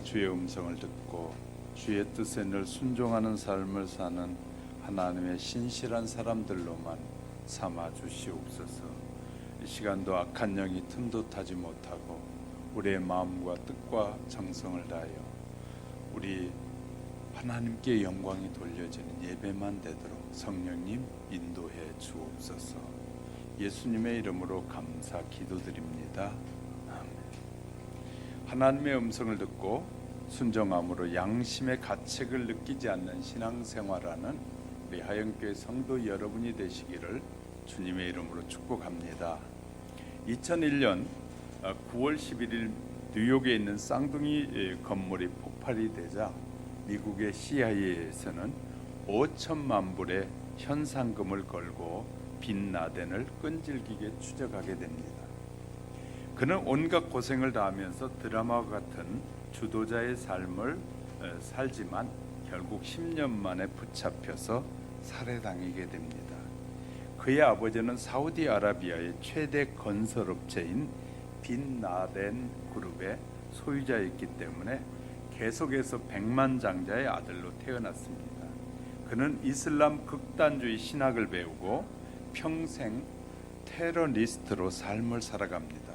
주의 음성을 듣고 주의 뜻에 늘 순종하는 삶을 사는 하나님의 신실한 사람들로만 삼아 주시옵소서. 이 시간도 악한 영이 틈도 타지 못하고 우리의 마음과 뜻과 정성을 다하여 우리 하나님께 영광이 돌려지는 예배만 되도록 성령님 인도해 주옵소서. 예수님의 이름으로 감사 기도드립니다. 아멘. 하나님의 음성을 듣고 순종함으로 양심의 가책을 느끼지 않는 신앙생활하는 우리 하영교회 성도 여러분이 되시기를 주님의 이름으로 축복합니다. 2001년 9월 11일 뉴욕에 있는 쌍둥이 건물이 폭발이 되자 미국의 CIA에서는 5천만 불의 현상금을 걸고 빈 라덴을 끈질기게 추적하게 됩니다. 그는 온갖 고생을 다하면서 드라마와 같은 주도자의 삶을 살지만 결국 10년 만에 붙잡혀서 살해당하게 됩니다. 그의 아버지는 사우디아라비아의 최대 건설업체인 빈 라덴 그룹의 소유자였기 때문에 계속해서 백만장자의 아들로 태어났습니다. 그는 이슬람 극단주의 신학을 배우고 평생 테러리스트로 삶을 살아갑니다.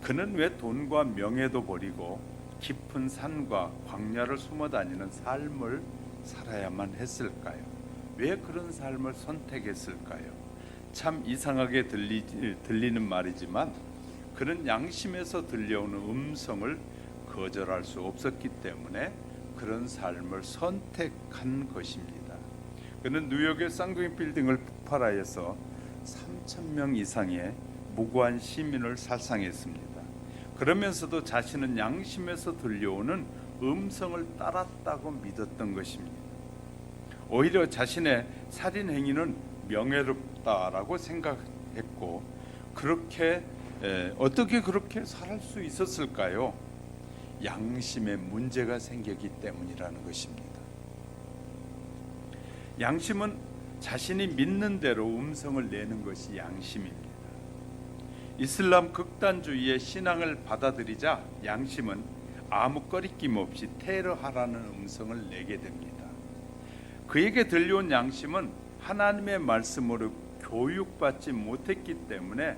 그는 왜 돈과 명예도 버리고 깊은 산과 광야를 숨어 다니는 삶을 살아야만 했을까요? 왜 그런 삶을 선택했을까요? 참 이상하게 들리는 말이지만 그는 양심에서 들려오는 음성을 거절할 수 없었기 때문에 그런 삶을 선택한 것입니다. 그는 뉴욕의 쌍둥이 빌딩을 폭발하여서 3,000명 이상의 무고한 시민을 살상했습니다. 그러면서도 자신은 양심에서 들려오는 음성을 따랐다고 믿었던 것입니다. 오히려 자신의 살인 행위는 명예롭다라고 생각했고 어떻게 그렇게 살 수 있었을까요? 양심에 문제가 생겼기 때문이라는 것입니다. 양심은 자신이 믿는 대로 음성을 내는 것이 양심입니다. 이슬람 극단주의의 신앙을 받아들이자 양심은 아무 꺼리낌 없이 테러하라는 음성을 내게 됩니다. 그에게 들려온 양심은 하나님의 말씀으로 교육받지 못했기 때문에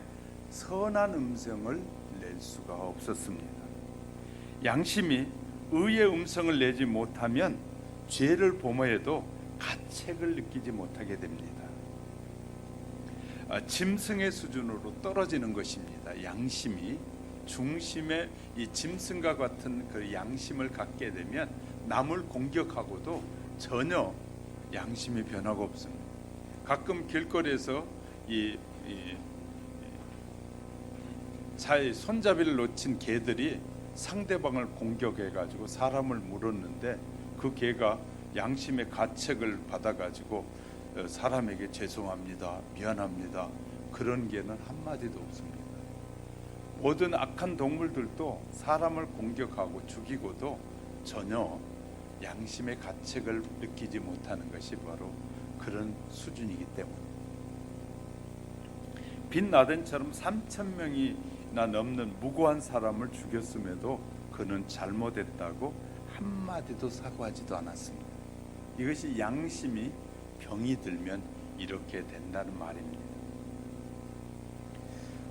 선한 음성을 낼 수가 없었습니다. 양심이 의의 음성을 내지 못하면 죄를 범하여도 가책을 느끼지 못하게 됩니다. 짐승의 수준으로 떨어지는 것입니다. 양심이 중심의 이 짐승과 같은 그 양심을 갖게 되면 남을 공격하고도 전혀 양심의 변화가 없습니다. 가끔 길거리에서 손잡이를 놓친 개들이 상대방을 공격해가지고 사람을 물었는데 그 개가 양심의 가책을 받아가지고 사람에게 죄송합니다, 미안합니다, 그런 개는 한마디도 없습니다. 모든 악한 동물들도 사람을 공격하고 죽이고도 전혀 양심의 가책을 느끼지 못하는 것이 바로 그런 수준이기 때문입니다. 빈 라덴처럼 3,000명이나 넘는 무고한 사람을 죽였음에도 그는 잘못했다고 한마디도 사과하지도 않았습니다. 이것이 양심이 병이 들면 이렇게 된다는 말입니다.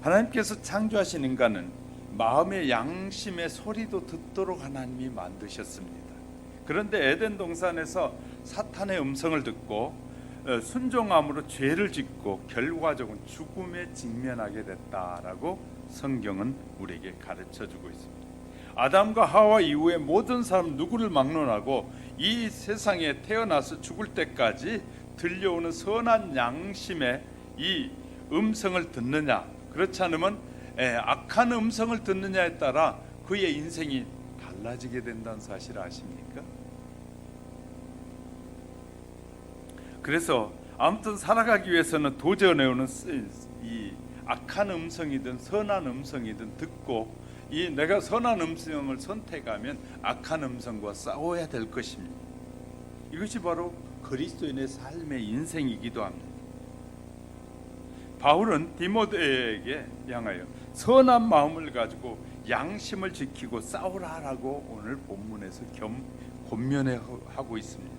하나님께서 창조하신 인간은 마음의 양심의 소리도 듣도록 하나님이 만드셨습니다. 그런데 에덴 동산에서 사탄의 음성을 듣고 순종함으로 죄를 짓고 결과적으로 죽음에 직면하게 됐다라고 성경은 우리에게 가르쳐주고 있습니다. 아담과 하와 이후에 모든 사람 누구를 막론하고 이 세상에 태어나서 죽을 때까지 들려오는 선한 양심의 이 음성을 듣느냐, 그렇지 않으면 악한 음성을 듣느냐에 따라 그의 인생이 달라지게 된다는 사실을 아십니까? 그래서 아무튼 살아가기 위해서는 도전해오는 이 악한 음성이든 선한 음성이든 듣고 내가 선한 음성을 선택하면 악한 음성과 싸워야 될 것입니다. 이것이 바로 그리스도인의 삶의 인생이기도 합니다. 바울은 디모데에게 향하여 선한 마음을 가지고 양심을 지키고 싸우라라고 오늘 본문에서 권면하고 있습니다.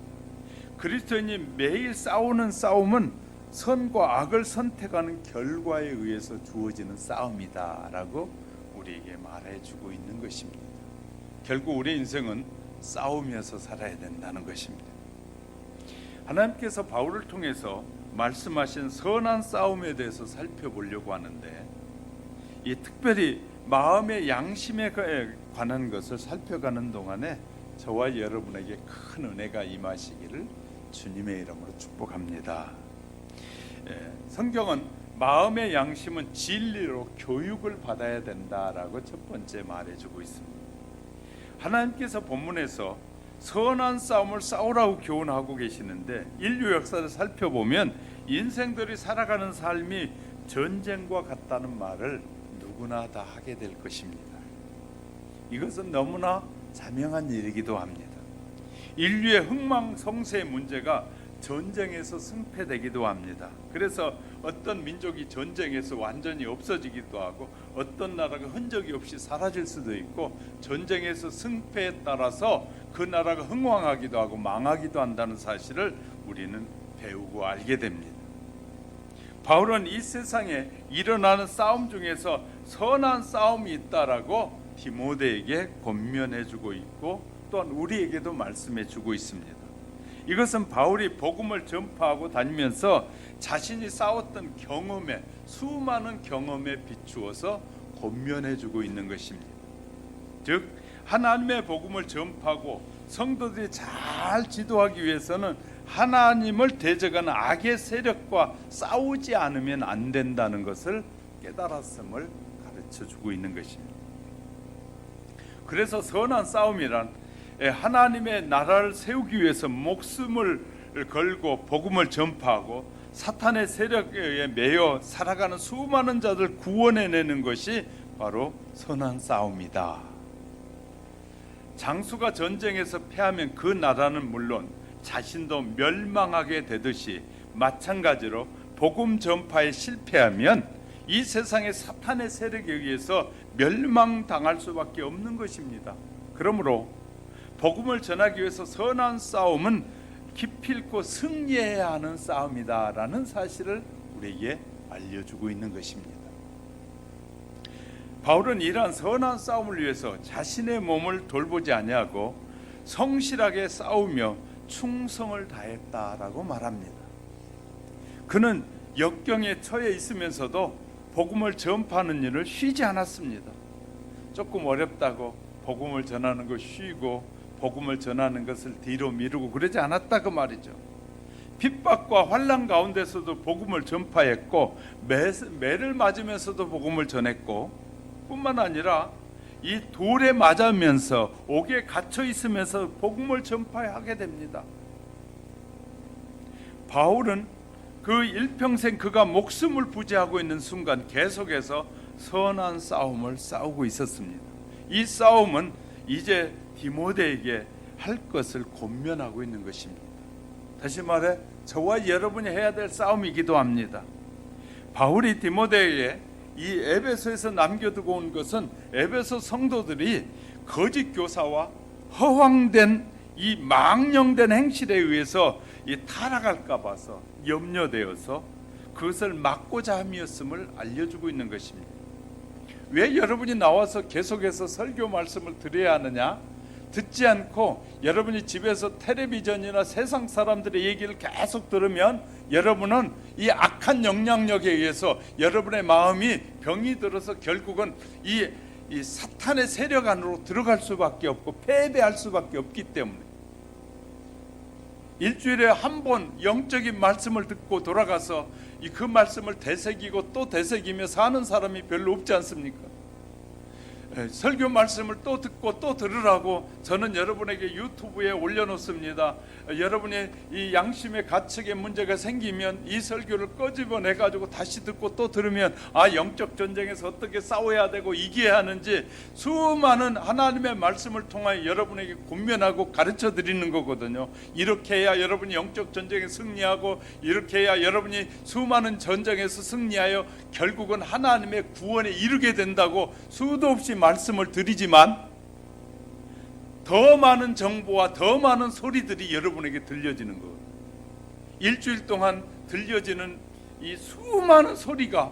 그리스도인이 매일 싸우는 싸움은 선과 악을 선택하는 결과에 의해서 주어지는 싸움이다라고 우리에게 말해주고 있는 것입니다. 결국 우리 인생은 싸우면서 살아야 된다는 것입니다. 하나님께서 바울을 통해서 말씀하신 선한 싸움에 대해서 살펴보려고 하는데, 이 특별히 마음의 양심에 관한 것을 살펴가는 동안에 저와 여러분에게 큰 은혜가 임하시기를 주님의 이름으로 축복합니다. 성경은 마음의 양심은 진리로 교육을 받아야 된다라고 첫 번째 말해주고 있습니다. 하나님께서 본문에서 선한 싸움을 싸우라고 교훈하고 계시는데, 인류 역사를 살펴보면 인생들이 살아가는 삶이 전쟁과 같다는 말을 누구나 다 하게 될 것입니다. 이것은 너무나 자명한 일이기도 합니다. 인류의 흥망성쇠의 문제가 전쟁에서 승패되기도 합니다. 그래서 어떤 민족이 전쟁에서 완전히 없어지기도 하고, 어떤 나라가 흔적이 없이 사라질 수도 있고, 전쟁에서 승패에 따라서 그 나라가 흥왕하기도 하고 망하기도 한다는 사실을 우리는 배우고 알게 됩니다. 바울은 이 세상에 일어나는 싸움 중에서 선한 싸움이 있다라고 디모데에게 권면해주고 있고, 또한 우리에게도 말씀해주고 있습니다. 이것은 바울이 복음을 전파하고 다니면서 자신이 싸웠던 경험에, 수많은 경험에 비추어서 권면해주고 있는 것입니다. 즉 하나님의 복음을 전파하고 성도들이 잘 지도하기 위해서는 하나님을 대적하는 악의 세력과 싸우지 않으면 안 된다는 것을 깨달았음을 가르쳐주고 있는 것입니다. 그래서 선한 싸움이란 하나님의 나라를 세우기 위해서 목숨을 걸고 복음을 전파하고 사탄의 세력에 매여 살아가는 수많은 자들 구원해내는 것이 바로 선한 싸움이다. 장수가 전쟁에서 패하면 그 나라는 물론 자신도 멸망하게 되듯이, 마찬가지로 복음 전파에 실패하면 이 세상의 사탄의 세력에 의해서 멸망당할 수밖에 없는 것입니다. 그러므로 복음을 전하기 위해서 선한 싸움은 기필코 승리해야 하는 싸움이다라는 사실을 우리에게 알려주고 있는 것입니다. 바울은 이러한 선한 싸움을 위해서 자신의 몸을 돌보지 아니하고 성실하게 싸우며 충성을 다했다라고 말합니다. 그는 역경에 처해 있으면서도 복음을 전파하는 일을 쉬지 않았습니다. 조금 어렵다고 복음을 전하는 거 쉬고 복음을 전하는 것을 뒤로 미루고 그러지 않았다 그 말이죠. 핍박과 환난 가운데서도 복음을 전파했고, 매를 맞으면서도 복음을 전했고, 뿐만 아니라 이 돌에 맞으면서 옥에 갇혀 있으면서 복음을 전파하게 됩니다. 바울은 그 일평생 그가 목숨을 부지하고 있는 순간 계속해서 선한 싸움을 싸우고 있었습니다. 이 싸움은 이제 디모데에게 할 것을 권면하고 있는 것입니다. 다시 말해 저와 여러분이 해야 될 싸움이기도 합니다. 바울이 디모데에게 이 에베소에서 남겨두고 온 것은 에베소 성도들이 거짓 교사와 허황된 이 망령된 행실에 의해서 타락할까 봐서 염려되어서 그것을 막고자 함이었음을 알려주고 있는 것입니다. 왜 여러분이 나와서 계속해서 설교 말씀을 드려야 하느냐? 듣지 않고 여러분이 집에서 텔레비전이나 세상 사람들의 얘기를 계속 들으면 여러분은 이 악한 영향력에 의해서 여러분의 마음이 병이 들어서 결국은 이 사탄의 세력 안으로 들어갈 수밖에 없고 패배할 수밖에 없기 때문에, 일주일에 한 번 영적인 말씀을 듣고 돌아가서 그 말씀을 되새기고 또 되새기며 사는 사람이 별로 없지 않습니까? 설교 말씀을 또 듣고 또 들으라고 저는 여러분에게 유튜브에 올려놓습니다. 여러분의 이 양심의 가책의 문제가 생기면 이 설교를 끄집어내가지고 다시 듣고 또 들으면 영적 전쟁에서 어떻게 싸워야 되고 이겨야 하는지 수많은 하나님의 말씀을 통하여 여러분에게 권면하고 가르쳐 드리는 거거든요. 이렇게 해야 여러분이 영적 전쟁에 승리하고, 이렇게 해야 여러분이 수많은 전쟁에서 승리하여 결국은 하나님의 구원에 이르게 된다고 수도 없이 말씀을 드리지만 더 많은 정보와 더 많은 소리들이 여러분에게 들려지는 것. 일주일 동안 들려지는 이 수많은 소리가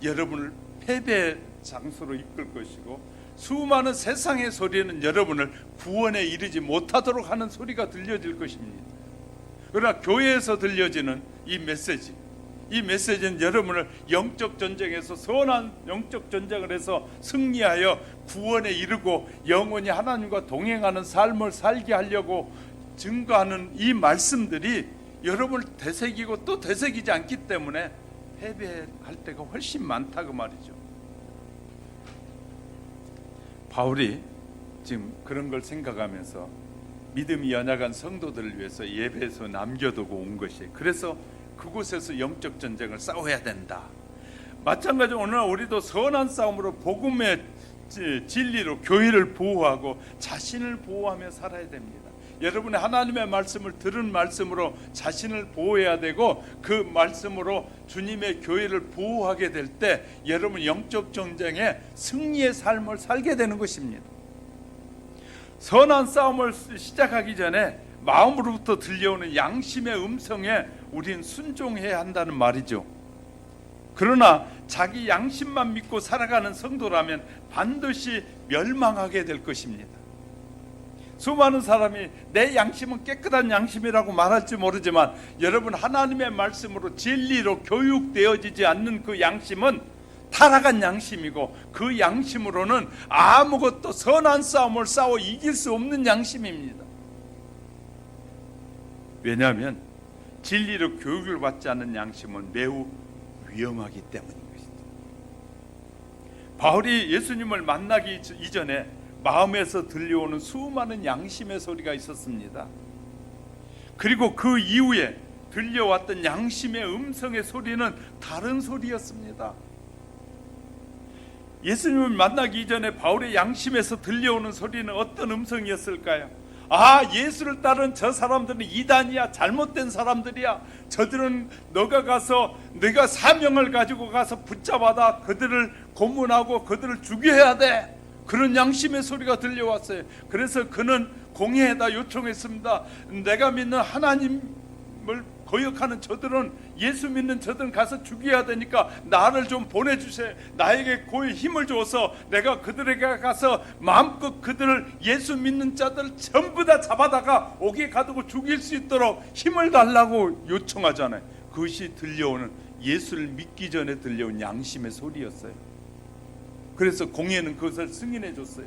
여러분을 패배의 장소로 이끌 것이고, 수많은 세상의 소리는 여러분을 구원에 이르지 못하도록 하는 소리가 들려질 것입니다. 그러나 교회에서 들려지는 이 메시지는 여러분을 영적 전쟁에서, 선한 영적 전쟁을 해서 승리하여 구원에 이르고 영원히 하나님과 동행하는 삶을 살게 하려고 증거하는 이 말씀들이 여러분을 되새기고 또 되새기지 않기 때문에 패배할 때가 훨씬 많다 그 말이죠. 바울이 지금 그런 걸 생각하면서 믿음이 연약한 성도들을 위해서 예배에서 남겨두고 온 것이, 그래서 그곳에서 영적 전쟁을 싸워야 된다. 마찬가지로 오늘 우리도 선한 싸움으로 복음의 진리로 교회를 보호하고 자신을 보호하며 살아야 됩니다. 여러분의 하나님의 말씀을 들은 말씀으로 자신을 보호해야 되고, 그 말씀으로 주님의 교회를 보호하게 될 때 여러분 영적 전쟁에 승리의 삶을 살게 되는 것입니다. 선한 싸움을 시작하기 전에 마음으로부터 들려오는 양심의 음성에 우린 순종해야 한다는 말이죠. 그러나 자기 양심만 믿고 살아가는 성도라면 반드시 멸망하게 될 것입니다. 수많은 사람이 내 양심은 깨끗한 양심이라고 말할지 모르지만, 여러분 하나님의 말씀으로 진리로 교육되어지지 않는 그 양심은 타락한 양심이고, 그 양심으로는 아무것도 선한 싸움을 싸워 이길 수 없는 양심입니다. 왜냐하면 진리로 교육을 받지 않는 양심은 매우 위험하기 때문인 것이죠. 바울이 예수님을 만나기 이전에 마음에서 들려오는 수많은 양심의 소리가 있었습니다. 그리고 그 이후에 들려왔던 양심의 음성의 소리는 다른 소리였습니다. 예수님을 만나기 이전에 바울의 양심에서 들려오는 소리는 어떤 음성이었을까요? 예수를 따른 저 사람들은 이단이야, 잘못된 사람들이야. 저들은 너가 가서 네가 사명을 가지고 가서 붙잡아다 그들을 고문하고 그들을 죽여야 돼. 그런 양심의 소리가 들려왔어요. 그래서 그는 공회에다 요청했습니다. 내가 믿는 하나님을 거역하는 저들은, 예수 믿는 저들은 가서 죽여야 되니까 나를 좀 보내주세요. 나에게 고의 힘을 줘서 내가 그들에게 가서 마음껏 그들을, 예수 믿는 자들 전부 다 잡아다가 옥에 가두고 죽일 수 있도록 힘을 달라고 요청하잖아요. 그것이 들려오는, 예수를 믿기 전에 들려온 양심의 소리였어요. 그래서 공회는 그것을 승인해 줬어요.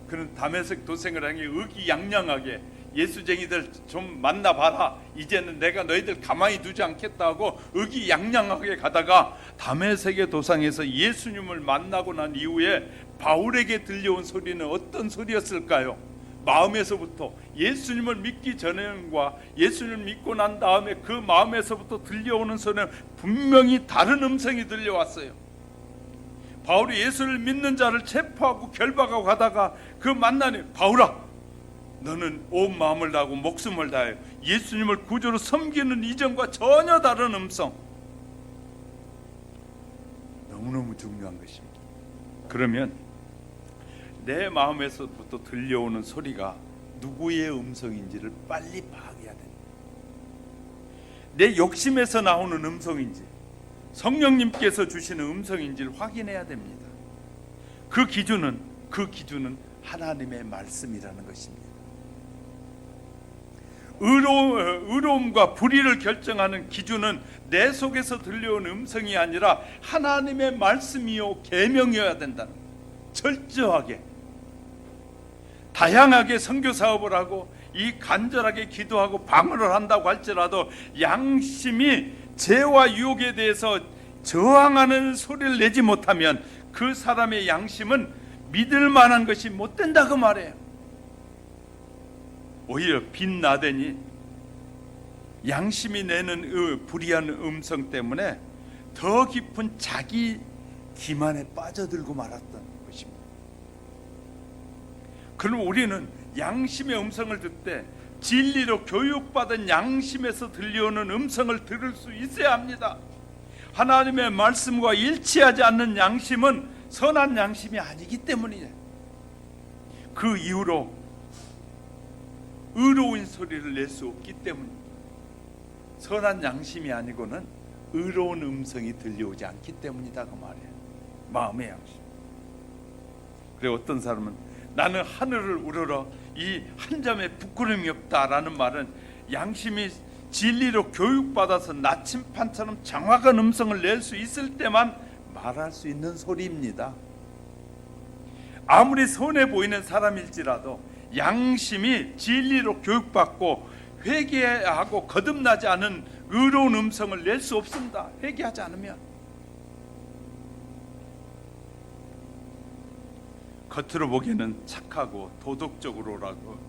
그는 다메섹 도생을 향해 의기양양하게, 예수쟁이들 좀 만나봐라, 이제는 내가 너희들 가만히 두지 않겠다 하고 의기양양하게 가다가 다메섹의 도상에서 예수님을 만나고 난 이후에 바울에게 들려온 소리는 어떤 소리였을까요? 마음에서부터, 예수님을 믿기 전과 예수님을 믿고 난 다음에 그 마음에서부터 들려오는 소리는 분명히 다른 음성이 들려왔어요. 바울이 예수를 믿는 자를 체포하고 결박하고 가다가 그 만나니, 바울아, 너는 온 마음을 다하고 목숨을 다하여 예수님을 구주로 섬기는 이전과 전혀 다른 음성. 너무너무 중요한 것입니다. 그러면 내 마음에서부터 들려오는 소리가 누구의 음성인지를 빨리 파악해야 됩니다. 내 욕심에서 나오는 음성인지 성령님께서 주시는 음성인지를 확인해야 됩니다. 그 기준은 하나님의 말씀이라는 것입니다. 의로움과 불의를 결정하는 기준은 내 속에서 들려오는 음성이 아니라 하나님의 말씀이요 계명이어야 된다는 거예요. 철저하게, 다양하게 선교 사업을 하고 이 간절하게 기도하고 방언을 한다고 할지라도 양심이 죄와 유혹에 대해서 저항하는 소리를 내지 못하면 그 사람의 양심은 믿을 만한 것이 못 된다 그 말이에요. 오히려 빛나더니 양심이 내는 불의한 음성 때문에 더 깊은 자기 기만에 빠져들고 말았던 것입니다. 그럼 우리는 양심의 음성을 듣을 때 진리로 교육받은 양심에서 들려오는 음성을 들을 수 있어야 합니다. 하나님의 말씀과 일치하지 않는 양심은 선한 양심이 아니기 때문이에요. 그 이후로 의로운 소리를 낼 수 없기 때문입니다. 선한 양심이 아니고는 의로운 음성이 들려오지 않기 때문이다 그 말이에요. 마음의 양심. 그리고 어떤 사람은 나는 하늘을 우러러 이 한 점에 부끄러움이 없다라는 말은 양심이 진리로 교육받아서 나침판처럼 정확한 음성을 낼 수 있을 때만 말할 수 있는 소리입니다. 아무리 선해 보이는 사람일지라도 양심이 진리로 교육받고 회개하고 거듭나지 않은 의로운 음성을 낼 수 없습니다. 회개하지 않으면. 겉으로 보기에는 착하고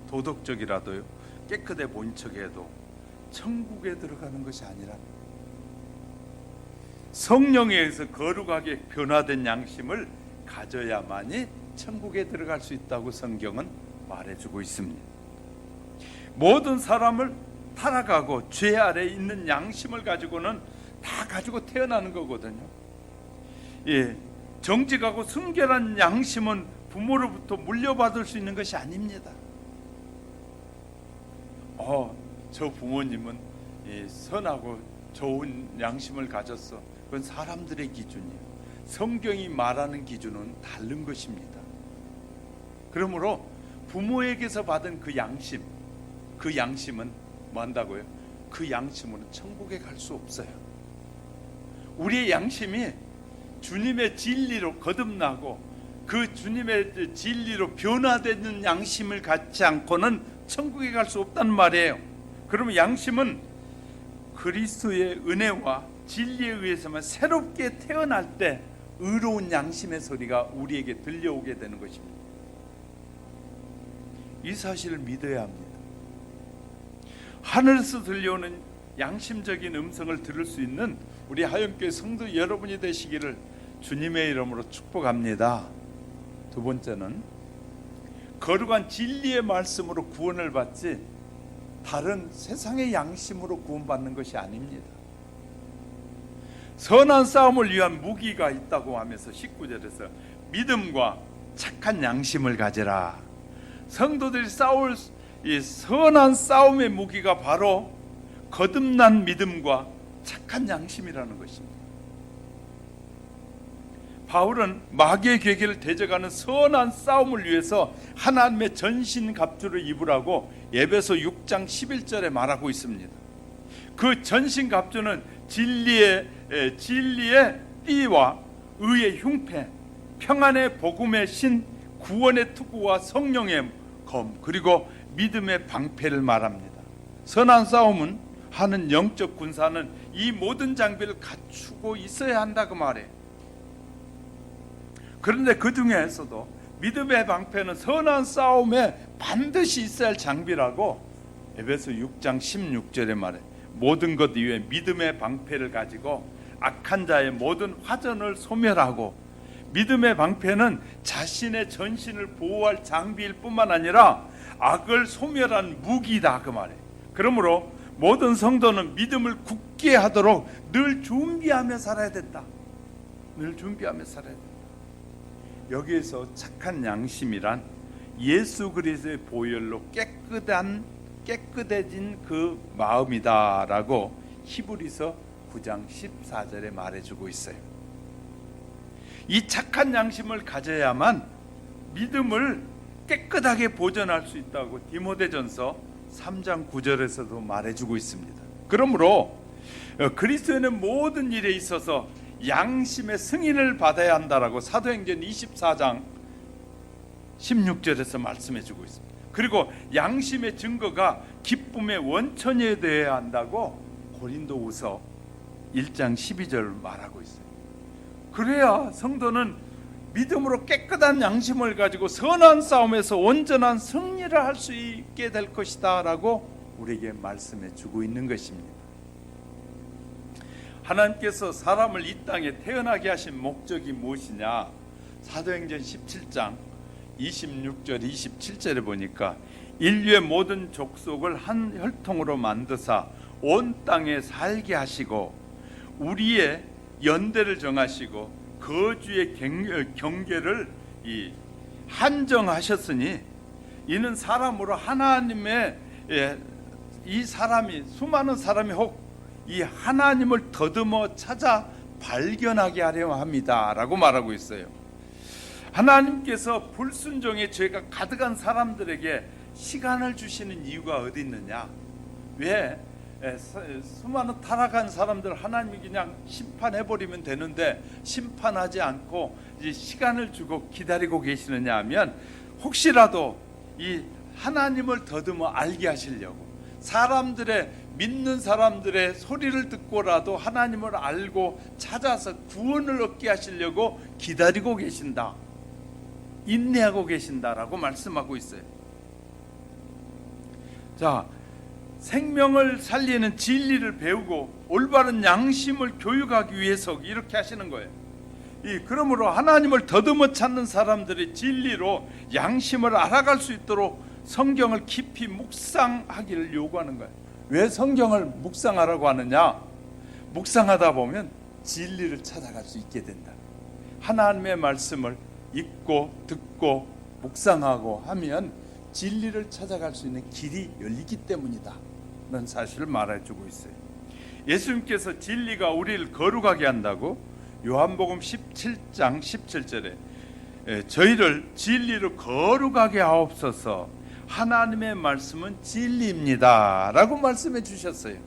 도덕적이라도요 깨끗해 보인 척해도 천국에 들어가는 것이 아니라 성령에 의해서 거룩하게 변화된 양심을 가져야만이 천국에 들어갈 수 있다고 성경은 말해주고 있습니다. 모든 사람을 타락하고 죄 아래 있는 양심을 가지고는 다 가지고 태어나는 거거든요. 예, 정직하고 순결한 양심은 부모로부터 물려받을 수 있는 것이 아닙니다. 저 부모님은 선하고 좋은 양심을 가졌어. 그건 사람들의 기준이에요. 성경이 말하는 기준은 다른 것입니다. 그러므로 부모에게서 받은 그 양심은 뭐 한다고요? 그 양심으로는 천국에 갈 수 없어요. 우리의 양심이 주님의 진리로 거듭나고 그 주님의 진리로 변화되는 양심을 갖지 않고는 천국에 갈 수 없다는 말이에요. 그러면 양심은 그리스도의 은혜와 진리에 의해서만 새롭게 태어날 때 의로운 양심의 소리가 우리에게 들려오게 되는 것입니다. 이 사실을 믿어야 합니다. 하늘에서 들려오는 양심적인 음성을 들을 수 있는 우리 하영교회 성도 여러분이 되시기를 주님의 이름으로 축복합니다. 두 번째는 거룩한 진리의 말씀으로 구원을 받지 다른 세상의 양심으로 구원받는 것이 아닙니다. 선한 싸움을 위한 무기가 있다고 하면서 19절에서 믿음과 착한 양심을 가지라. 성도들이 싸울 이 선한 싸움의 무기가 바로 거듭난 믿음과 착한 양심이라는 것입니다. 바울은 마귀의 계계를 대적하는 선한 싸움을 위해서 하나님의 전신갑주를 입으라고 에베소 6장 11절에 말하고 있습니다. 그 전신갑주는 진리의 띠와 의의 흉패, 평안의 복음의 신, 구원의 투구와 성령의 검, 그리고 믿음의 방패를 말합니다. 선한 싸움은 하는 영적 군사는 이 모든 장비를 갖추고 있어야 한다 그 말이에요. 그런데 그 중에서도 믿음의 방패는 선한 싸움에 반드시 있어야 할 장비라고 에베소 6장 16절에 말해. 모든 것 이외에 믿음의 방패를 가지고 악한 자의 모든 화전을 소멸하고, 믿음의 방패는 자신의 전신을 보호할 장비일 뿐만 아니라 악을 소멸한 무기다 그 말이에요. 그러므로 모든 성도는 믿음을 굳게 하도록 늘 준비하며 살아야 된다. 늘 준비하며 살아야 된다. 여기에서 착한 양심이란 예수 그리스도의 보혈로 깨끗해진 그 마음이다라고 히브리서 9장 14절에 말해주고 있어요. 이 착한 양심을 가져야만 믿음을 깨끗하게 보존할 수 있다고 디모데전서 3장 9절에서도 말해주고 있습니다. 그러므로 그리스도인의 모든 일에 있어서 양심의 승인을 받아야 한다라고 사도행전 24장 16절에서 말씀해주고 있습니다. 그리고 양심의 증거가 기쁨의 원천이 되어야 한다고 고린도후서 1장 12절 말하고 있어요. 그래야 성도는 믿음으로 깨끗한 양심을 가지고 선한 싸움에서 온전한 승리를 할 수 있게 될 것이다 라고 우리에게 말씀해주고 있는 것입니다. 하나님께서 사람을 이 땅에 태어나게 하신 목적이 무엇이냐? 사도행전 17장 26절 27절에 보니까 인류의 모든 족속을 한 혈통으로 만드사 온 땅에 살게 하시고 우리의 연대를 정하시고 거주의 경계를 한정하셨으니 이는 사람으로 하나님의 이 사람이 수많은 사람이 혹 이 하나님을 더듬어 찾아 발견하게 하려 합니다라고 말하고 있어요. 하나님께서 불순종의 죄가 가득한 사람들에게 시간을 주시는 이유가 어디 있느냐? 왜 수많은 타락한 사람들 하나님이 그냥 심판해버리면 되는데 심판하지 않고 이제 시간을 주고 기다리고 계시느냐 하면, 혹시라도 이 하나님을 더듬어 알게 하시려고, 믿는 사람들의 소리를 듣고라도 하나님을 알고 찾아서 구원을 얻게 하시려고 기다리고 계신다, 인내하고 계신다라고 말씀하고 있어요. 자, 생명을 살리는 진리를 배우고 올바른 양심을 교육하기 위해서 이렇게 하시는 거예요. 그러므로 하나님을 더듬어 찾는 사람들이 진리로 양심을 알아갈 수 있도록 성경을 깊이 묵상하기를 요구하는 거예요. 왜 성경을 묵상하라고 하느냐? 묵상하다 보면 진리를 찾아갈 수 있게 된다. 하나님의 말씀을 읽고 듣고 묵상하고 하면 진리를 찾아갈 수 있는 길이 열리기 때문이다 는 사실을 말해주고 있어요. 예수님께서 진리가 우리를 거룩하게 한다고 요한복음 17장 17절에 저희를 진리로 거룩하게 하옵소서, 하나님의 말씀은 진리입니다 라고 말씀해 주셨어요.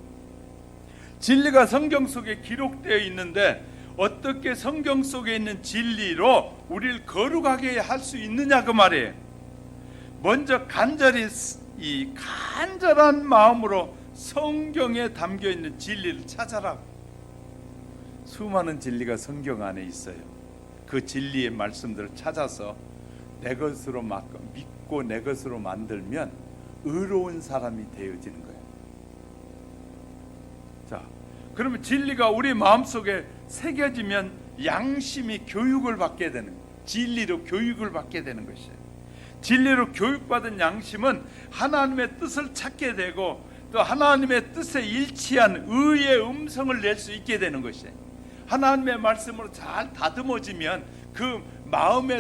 진리가 성경 속에 기록되어 있는데 어떻게 성경 속에 있는 진리로 우리를 거룩하게 할 수 있느냐 그 말이에요. 먼저 간절한 마음으로 성경에 담겨있는 진리를 찾아라. 수많은 진리가 성경 안에 있어요. 그 진리의 말씀들을 찾아서 내 것으로 믿고 내 것으로 만들면 의로운 사람이 되어지는 거예요. 자, 그러면 진리가 우리 마음속에 새겨지면 양심이 교육을 받게 되는 거예요. 진리로 교육을 받게 되는 것이에요. 진리로 교육받은 양심은 하나님의 뜻을 찾게 되고 또 하나님의 뜻에 일치한 의의 음성을 낼 수 있게 되는 것이에요. 하나님의 말씀으로 잘 다듬어지면 그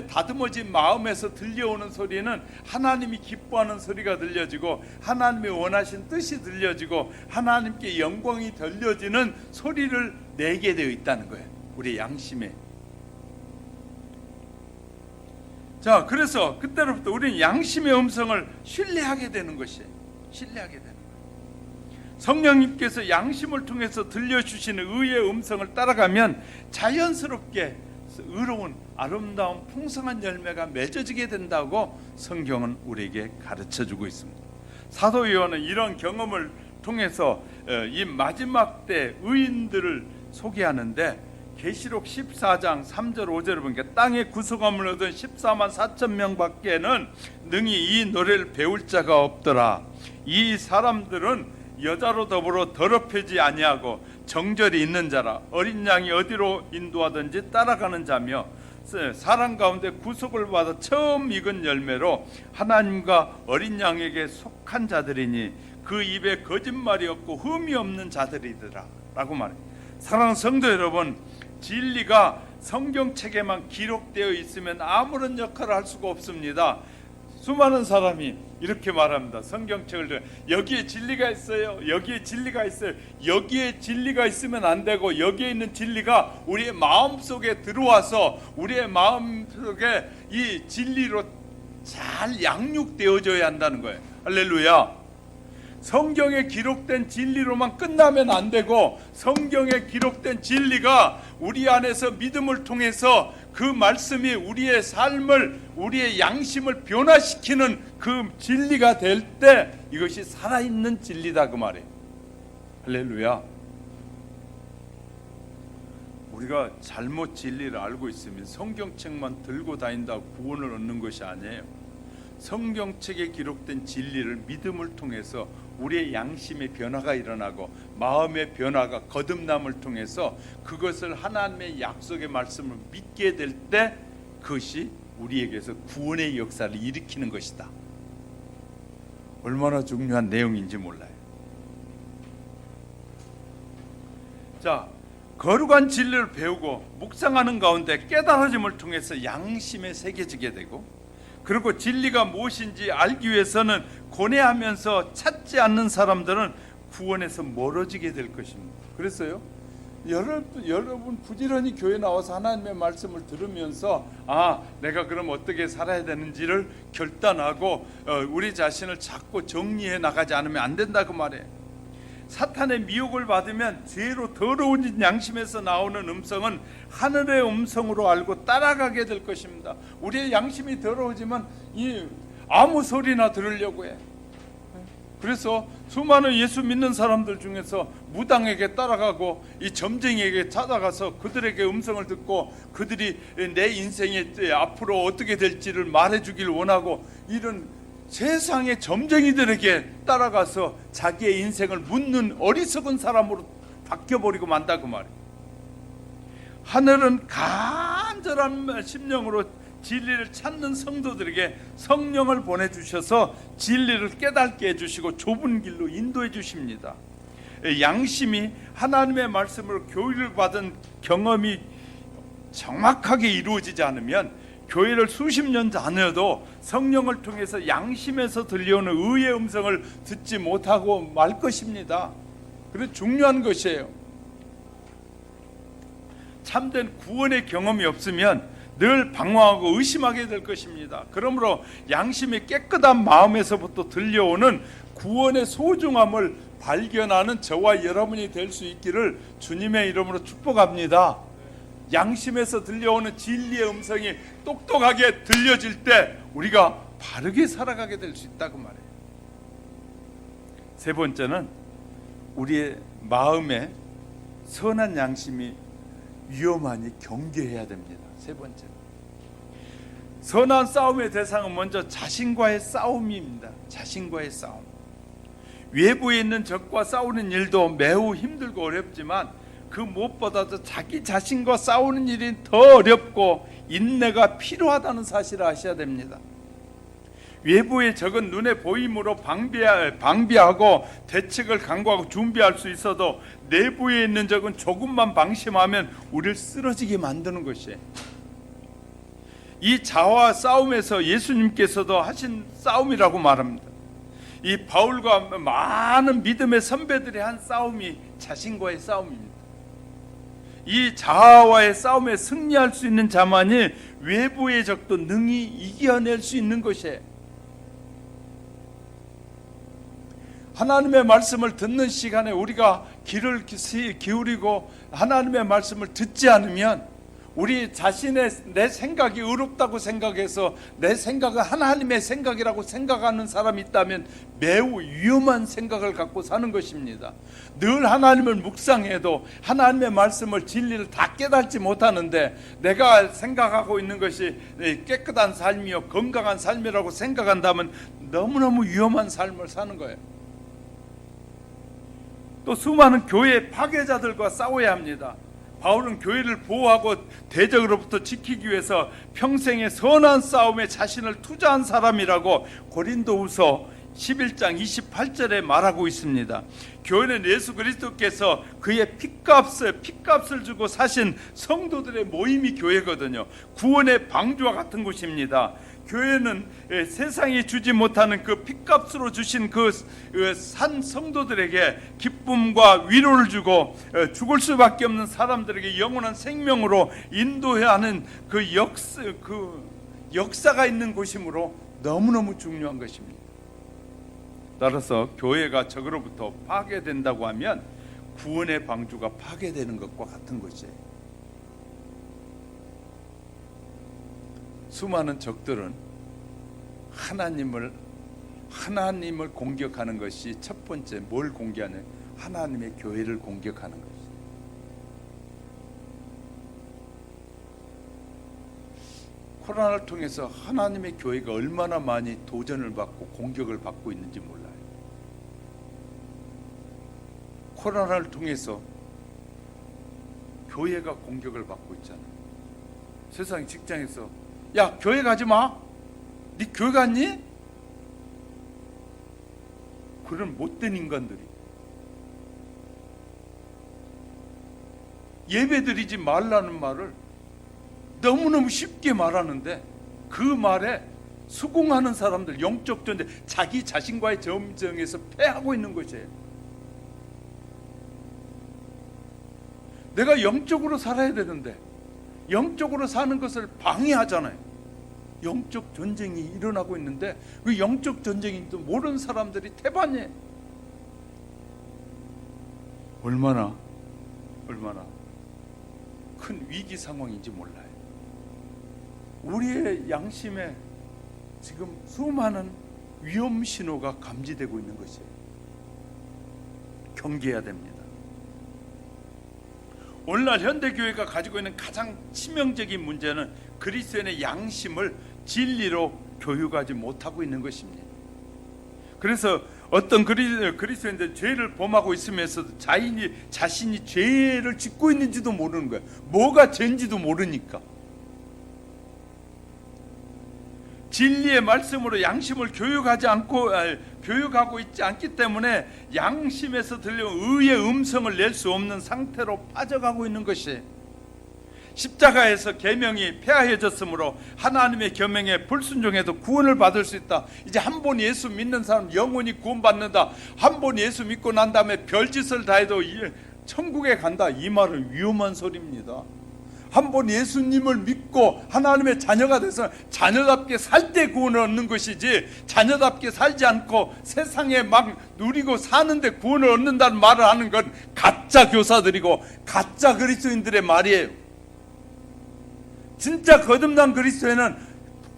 다듬어진 마음에서 들려오는 소리는 하나님이 기뻐하는 소리가 들려지고 하나님이 원하신 뜻이 들려지고 하나님께 영광이 들려지는 소리를 내게 되어 있다는 거예요. 우리 양심에. 자, 그래서 그때로부터 우리는 양심의 음성을 신뢰하게 되는 것이에요. 신뢰하게 되는 거예요. 성령님께서 양심을 통해서 들려주시는 의의 음성을 따라가면 자연스럽게 의로운 아름다운 풍성한 열매가 맺어지게 된다고 성경은 우리에게 가르쳐주고 있습니다. 사도 요한은 이런 경험을 통해서 이 마지막 때 의인들을 소개하는데 계시록 14장 3절 5절을 보니까 땅의 구속함을 얻은 14만 4천 명밖에는 능히 이 노래를 배울 자가 없더라. 이 사람들은 여자로 더불어 더럽히지 아니하고 정절이 있는 자라, 어린 양이 어디로 인도하든지 따라가는 자며 사람 가운데 구속을 받아 처음 익은 열매로 하나님과 어린 양에게 속한 자들이니 그 입에 거짓말이 없고 흠이 없는 자들이더라 라고 말해요. 사랑하는 성도 여러분, 진리가 성경책에만 기록되어 있으면 아무런 역할을 할 수가 없습니다. 수많은 사람이 이렇게 말합니다. 성경책을 여기에 진리가 있어요. 여기에 진리가 있어요. 여기에 진리가 있으면 안 되고 여기에 있는 진리가 우리의 마음속에 들어와서 우리의 마음속에 이 진리로 잘 양육되어져야 한다는 거예요. 할렐루야. 성경에 기록된 진리로만 끝나면 안 되고 성경에 기록된 진리가 우리 안에서 믿음을 통해서 그 말씀이 우리의 삶을, 우리의 양심을 변화시키는 그 진리가 될 때 이것이 살아있는 진리다 그 말이에요. 할렐루야. 우리가 잘못 진리를 알고 있으면 성경책만 들고 다닌다고 구원을 얻는 것이 아니에요. 성경책에 기록된 진리를 믿음을 통해서 우리의 양심의 변화가 일어나고 마음의 변화가 거듭남을 통해서 그것을 하나님의 약속의 말씀을 믿게 될 때 그것이 우리에게서 구원의 역사를 일으키는 것이다. 얼마나 중요한 내용인지 몰라요. 자, 거룩한 진리를 배우고 묵상하는 가운데 깨달아짐을 통해서 양심에 새겨지게 되고, 그리고 진리가 무엇인지 알기 위해서는 고뇌하면서 찾지 않는 사람들은 구원에서 멀어지게 될 것입니다. 그래서요, 여러분 부지런히 교회 나와서 하나님의 말씀을 들으면서 내가 그럼 어떻게 살아야 되는지를 결단하고 우리 자신을 자꾸 정리해 나가지 않으면 안 된다고 말해요. 사탄의 미혹을 받으면 죄로 더러워진 양심에서 나오는 음성은 하늘의 음성으로 알고 따라가게 될 것입니다. 우리의 양심이 더러워지면 아무 소리나 들으려고 해. 그래서 수많은 예수 믿는 사람들 중에서 무당에게 따라가고 이 점쟁이에게 찾아가서 그들에게 음성을 듣고 그들이 내 인생이 앞으로 어떻게 될지를 말해주길 원하고, 이런 세상의 점쟁이들에게 따라가서 자기의 인생을 묻는 어리석은 사람으로 바뀌어버리고 만다고 말이에요. 하늘은 간절한 심령으로 진리를 찾는 성도들에게 성령을 보내주셔서 진리를 깨닫게 해주시고 좁은 길로 인도해 주십니다. 양심이 하나님의 말씀으로 교육을 받은 경험이 정확하게 이루어지지 않으면 교회를 수십 년 다녀도 성령을 통해서 양심에서 들려오는 의의 음성을 듣지 못하고 말 것입니다. 그래서 중요한 것이에요. 참된 구원의 경험이 없으면 늘 방황하고 의심하게 될 것입니다. 그러므로 양심이 깨끗한 마음에서부터 들려오는 구원의 소중함을 발견하는 저와 여러분이 될 수 있기를 주님의 이름으로 축복합니다. 양심에서 들려오는 진리의 음성이 똑똑하게 들려질 때 우리가 바르게 살아가게 될 수 있다고 말해요. 세 번째는 우리의 마음에 선한 양심이 위험하니 경계해야 됩니다. 세 번째, 선한 싸움의 대상은 먼저 자신과의 싸움입니다. 자신과의 싸움. 외부에 있는 적과 싸우는 일도 매우 힘들고 어렵지만 그 무엇보다도 자기 자신과 싸우는 일이 더 어렵고 인내가 필요하다는 사실을 아셔야 됩니다. 외부의 적은 눈에 보임으로 방비하고 대책을 강구하고 준비할 수 있어도 내부에 있는 적은 조금만 방심하면 우리를 쓰러지게 만드는 것이에요. 이 자아와 싸움에서 예수님께서도 하신 싸움이라고 말합니다. 이 바울과 많은 믿음의 선배들이 한 싸움이 자신과의 싸움입니다. 이 자아와의 싸움에 승리할 수 있는 자만이 외부의 적도 능히 이겨낼 수 있는 것이에요. 하나님의 말씀을 듣는 시간에 우리가 귀를 기울이고 하나님의 말씀을 듣지 않으면 우리 자신의 내 생각이 의롭다고 생각해서 내 생각은 하나님의 생각이라고 생각하는 사람이 있다면 매우 위험한 생각을 갖고 사는 것입니다. 늘 하나님을 묵상해도 하나님의 말씀을 진리를 다 깨닫지 못하는데 내가 생각하고 있는 것이 깨끗한 삶이요 건강한 삶이라고 생각한다면 너무너무 위험한 삶을 사는 거예요. 또 수많은 교회 파괴자들과 싸워야 합니다. 바울은 교회를 보호하고 대적으로부터 지키기 위해서 평생의 선한 싸움에 자신을 투자한 사람이라고 고린도후서 11장 28절에 말하고 있습니다. 교회는 예수 그리스도께서 그의 핏값을 주고 사신 성도들의 모임이 교회거든요. 구원의 방주와 같은 곳입니다. 교회는 세상이 주지 못하는 그 핏값으로 주신 그 산 성도들에게 기쁨과 위로를 주고 죽을 수밖에 없는 사람들에게 영원한 생명으로 인도해야 하는 그 역사가 있는 곳이므로 너무너무 중요한 것입니다. 따라서 교회가 적으로부터 파괴된다고 하면 구원의 방주가 파괴되는 것과 같은 것이에요. 수많은 적들은 하나님을 공격하는 것이 첫 번째 뭘 공격하는 하나님의 교회를 공격하는 것이에요. 코로나를 통해서 하나님의 교회가 얼마나 많이 도전을 받고 공격을 받고 있는지 몰라요. 코로나를 통해서 교회가 공격을 받고 있잖아요. 세상 직장에서 야 교회 가지 마. 네 교회 갔니? 그런 못된 인간들이 예배드리지 말라는 말을 너무너무 쉽게 말하는데 그 말에 수긍하는 사람들, 영적 존재, 자기 자신과의 점정에서 패하고 있는 것이에요. 내가 영적으로 살아야 되는데 영적으로 사는 것을 방해하잖아요. 영적 전쟁이 일어나고 있는데 그 영적 전쟁인지도 모르는 사람들이 태반이에요. 얼마나 큰 위기 상황인지 몰라요. 우리의 양심에 지금 수많은 위험 신호가 감지되고 있는 것이에요. 경계해야 됩니다. 오늘날 현대교회가 가지고 있는 가장 치명적인 문제는 그리스도인의 양심을 진리로 교육하지 못하고 있는 것입니다. 그래서 어떤 그리스도인들 죄를 범하고 있으면서도 자신이 죄를 짓고 있는지도 모르는 거예요. 뭐가 죄인지도 모르니까. 진리의 말씀으로 양심을 교육하고 있지 않기 때문에 양심에서 들려온 의의 음성을 낼 수 없는 상태로 빠져가고 있는 것이에요. 십자가에서 계명이 폐하해졌으므로 하나님의 계명에 불순종해도 구원을 받을 수 있다. 이제 한 번 예수 믿는 사람 영원히 구원받는다. 한 번 예수 믿고 난 다음에 별짓을 다 해도 천국에 간다. 이 말은 위험한 소리입니다. 한 번 예수님을 믿고 하나님의 자녀가 돼서 자녀답게 살 때 구원을 얻는 것이지, 자녀답게 살지 않고 세상에 막 누리고 사는데 구원을 얻는다는 말을 하는 건 가짜 교사들이고 가짜 그리스도인들의 말이에요. 진짜 거듭난 그리스도인은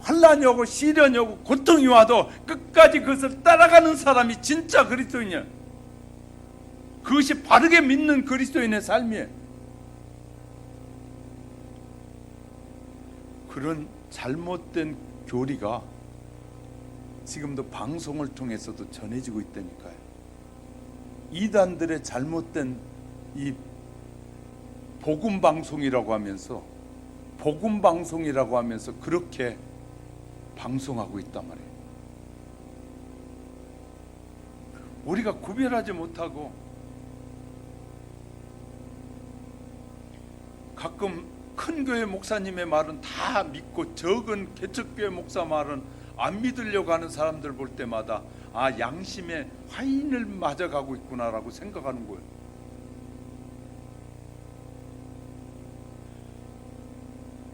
환난이 오고 시련이 오고 고통이 와도 끝까지 그것을 따라가는 사람이 진짜 그리스도인이에요. 그것이 바르게 믿는 그리스도인의 삶이에요. 그런 잘못된 교리가 지금도 방송을 통해서도 전해지고 있다니까요. 이단들의 잘못된 이 복음방송이라고 하면서 그렇게 방송하고 있단 말이에요. 우리가 구별하지 못하고 가끔 큰 교회 목사님의 말은 다 믿고 적은 개척교회 목사 말은 안 믿으려고 하는 사람들 볼 때마다 아, 양심의 화인을 맞아가고 있구나라고 생각하는 거예요.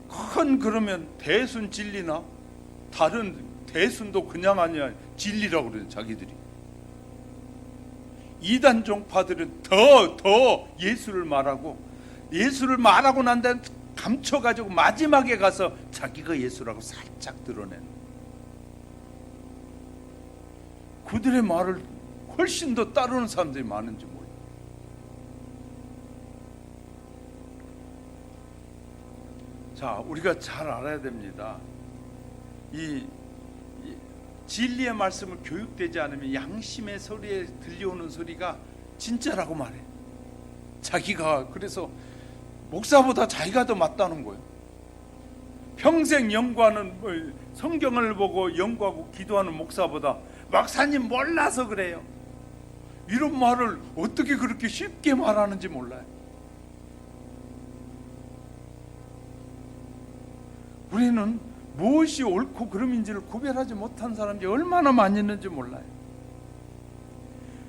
큰 그러면 대순 진리나 다른 대순도 그냥 아니야 진리라고 그래요. 자기들이. 이단 종파들은 더 예수를 말하고 난 다음에 감춰가지고 마지막에 가서 자기가 예수라고 살짝 드러내는, 그들의 말을 훨씬 더 따르는 사람들이 많은지 몰라요. 자, 우리가 잘 알아야 됩니다. 이 진리의 말씀을 교육되지 않으면 양심의 소리에 들려오는 소리가 진짜라고 말해. 자기가 그래서 목사보다 자기가 더 맞다는 거예요. 평생 연구하는 성경을 보고 연구하고 기도하는 목사보다 목사님 몰라서 그래요. 이런 말을 어떻게 그렇게 쉽게 말하는지 몰라요. 우리는 무엇이 옳고 그름인지를 구별하지 못한 사람이 얼마나 많이 있는지 몰라요.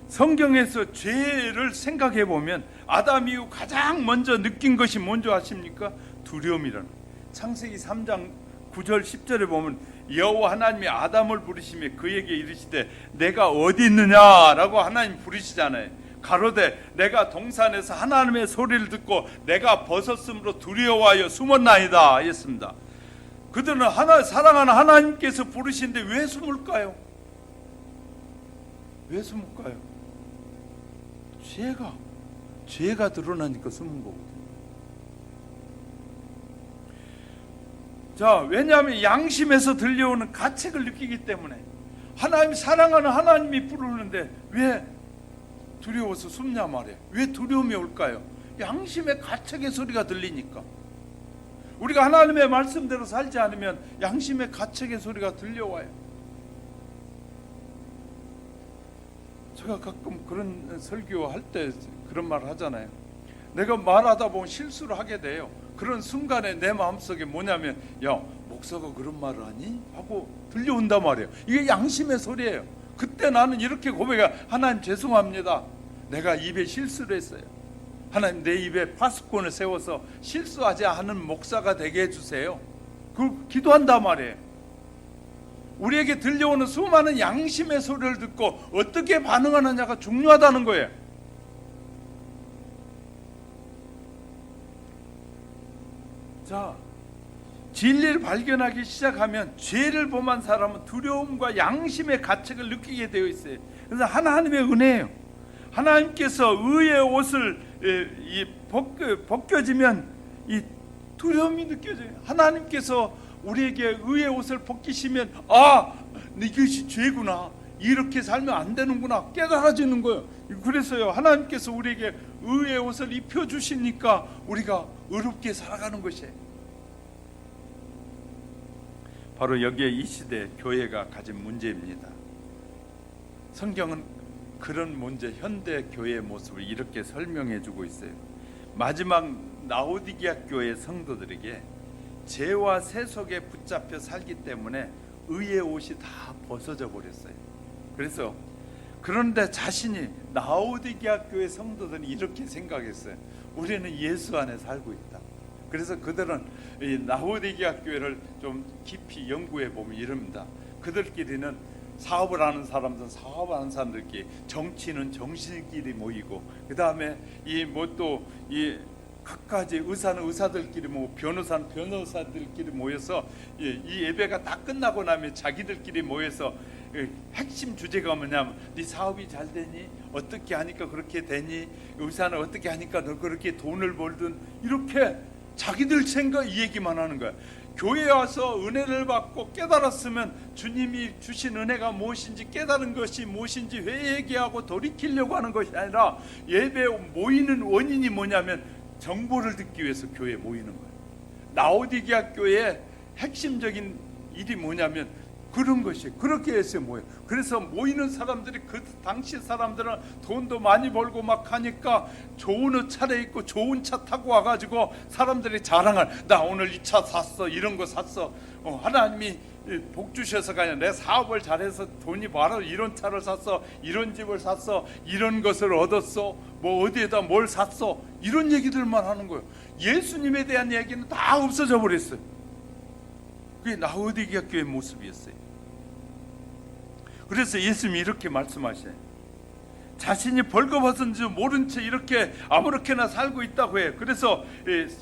성경에서 죄를 생각해 보면 아담 이후 가장 먼저 느낀 것이 뭔지 아십니까? 두려움이라는. 창세기 3장 9절 10절에 보면 여호와 하나님이 아담을 부르시며 그에게 이르시되 내가 어디 있느냐라고 하나님 부르시잖아요. 가로되 내가 동산에서 하나님의 소리를 듣고 내가 벗었으므로 두려워하여 숨었나이다 했습니다. 그들은 사랑하는 하나님께서 부르시는데 왜 숨을까요? 왜 숨을까요? 죄가 드러나니까 숨은 거거든요. 자, 왜냐하면 양심에서 들려오는 가책을 느끼기 때문에. 하나님, 사랑하는 하나님이 부르는데 왜 두려워서 숨냐 말이에요. 왜 두려움이 올까요? 양심의 가책의 소리가 들리니까. 우리가 하나님의 말씀대로 살지 않으면 양심의 가책의 소리가 들려와요. 제가 가끔 그런 설교할 때 그런 말을 하잖아요. 내가 말하다 보면 실수를 하게 돼요. 그런 순간에 내 마음속에 뭐냐면, 야, 목사가 그런 말을 하니? 하고 들려온단 말이에요. 이게 양심의 소리예요. 그때 나는 이렇게 고백해. 하나님 죄송합니다. 내가 입에 실수를 했어요. 하나님 내 입에 파수꾼을 세워서 실수하지 않은 목사가 되게 해주세요. 그 기도한단 말이에요. 우리에게 들려오는 수많은 양심의 소리를 듣고 어떻게 반응하느냐가 중요하다는 거예요. 자, 진리를 발견하기 시작하면 죄를 범한 사람은 두려움과 양심의 가책을 느끼게 되어 있어요. 그래서 하나님의 은혜예요. 하나님께서 의의 옷을 벗겨지면 이 두려움이 느껴져요. 하나님께서 우리에게 의의 옷을 벗기시면, 아, 이것이 죄구나, 이렇게 살면 안 되는구나 깨달아지는 거예요. 그래서요, 하나님께서 우리에게 의의 옷을 입혀주시니까 우리가 의롭게 살아가는 것이에요. 바로 여기에 이 시대 교회가 가진 문제입니다. 성경은 그런 문제, 현대 교회의 모습을 이렇게 설명해 주고 있어요. 마지막 라오디게아 교회 성도들에게 죄와 세속에 붙잡혀 살기 때문에 의의 옷이 다 벗어져 버렸어요. 그래서 그런데 자신이, 라오디게아 교회 성도들은 이렇게 생각했어요. 우리는 예수 안에 살고 있다. 그래서 그들은 이 라오디게아 교회를 좀 깊이 연구해 보면 이럽니다. 그들끼리는 사업을 하는 사람들은 사업하는 사람들끼리, 정치는 정치인끼리 모이고, 그 다음에 이 뭐 또 이 각가지 의사는 의사들끼리 모이고, 변호사는 변호사들끼리 모여서 이 예배가 다 끝나고 나면 자기들끼리 모여서 핵심 주제가 뭐냐면, 네 사업이 잘 되니? 어떻게 하니까 그렇게 되니? 의사는 어떻게 하니까 너 그렇게 돈을 벌든, 이렇게 자기들 생각 이 얘기만 하는 거야. 교회에 와서 은혜를 받고 깨달았으면 주님이 주신 은혜가 무엇인지 깨달은 것이 무엇인지 회개하고 돌이키려고 하는 것이 아니라, 예배에 모이는 원인이 뭐냐면 정보를 듣기 위해서 교회에 모이는 거예요. 라오디게아 교회의 핵심적인 일이 뭐냐면 그런 것이, 그렇게 해서 모여. 그래서 모이는 사람들이, 그 당시 사람들은 돈도 많이 벌고 막 하니까 좋은 옷 차려입고 좋은 차 타고 와가지고 사람들이 자랑을, 나 오늘 이 차 샀어, 이런 거 샀어, 하나님이 복 주셔서가 아니라 내 사업을 잘해서 돈이 많아, 이런 차를 샀어, 이런 집을 샀어, 이런 것을 얻었어, 뭐 어디에다 뭘 샀어, 이런 얘기들만 하는 거예요. 예수님에 대한 얘기는 다 없어져 버렸어요. 그게 라오디게아 교회의 모습이었어요. 그래서 예수님이 이렇게 말씀하셔요. 자신이 벌거벗은 줄 모른 채 이렇게 아무렇게나 살고 있다고 해요. 그래서